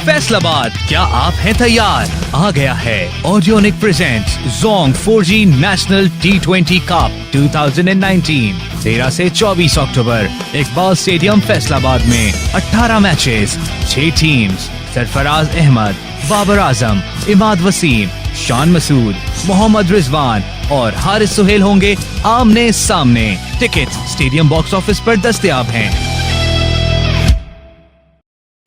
फैसलाबाद, क्या आप हैं तैयार? आ गया है Audionic presents Jong 4G national T20 cup 2019 13 से 24 अक्टूबर इकबाल स्टेडियम फैसलाबाद में 18 मैचेस, 6 टीम्स, सरफराज अहमद, बाबर आजम, इमाद वसीम, शान मसूद, मोहम्मद रिजवान और हारिस सुहेल होंगे आमने सामने। टिकट स्टेडियम बॉक्स ऑफिस पर दस्तयाब हैं।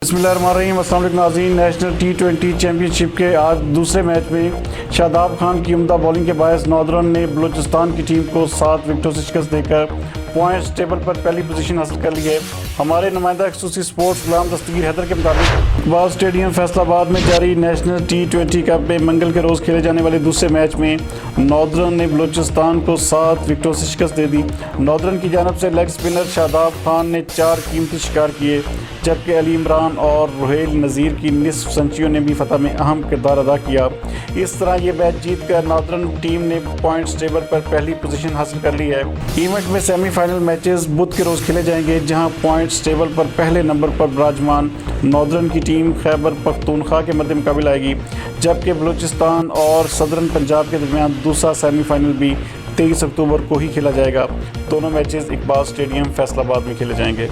बिस्मिल्लाहिर्रहमानिर्रहीम, अस्सलाम वालेकुम नाज़रीन। नेशनल T20 चैम्पियनशिप के आज दूसरे मैच में शादाब खान की उम्दा बॉलिंग के बायस नॉर्दर्न ने बलूचिस्तान की टीम को 7 विकेटों से शिकस्त देकर पॉइंट्स टेबल पर पहली पोजीशन हासिल कर ली है। हमारे नुमाइंदा एक्सक्लूसिव स्पोर्ट्स गुलाम दस्तगीर हैदर के मुताबिक इकबाल स्टेडियम फैसलाबाद में जारी नेशनल T20 कप में मंगल के रोज़ खेले जाने वाले दूसरे मैच में नॉर्दर्न ने बलूचिस्तान को 7 विकेटों से शिकस्त दे दी। नॉर्दर्न की जानब से लेग स्पिनर शादाब खान ने 4 कीमती शिकार किए, जबकि अली इमरान और रुहेल नज़ीर की निस्फ सेंचुरियों ने भी फतह में अहम किरदार अदा किया। इस तरह ये मैच जीत कर नॉर्दर्न टीम ने पॉइंट्स टेबल पर पहली पोजीशन हासिल कर ली है। इवेंट में सेमीफाइनल मैचेस बुध के रोज़ खेले जाएंगे, जहां पॉइंट्स टेबल पर पहले नंबर पर विराजमान नॉर्दर्न की टीम खैबर पख्तूनख्वा के मध्य मुकाबला आएगी, जबकि बलूचिस्तान और सदरन पंजाब के दरमियान दूसरा सेमीफाइनल भी 23 अक्टूबर को ही खेला जाएगा। दोनों मैचेस इकबाल स्टेडियम फैसलाबाद में खेले जाएंगे।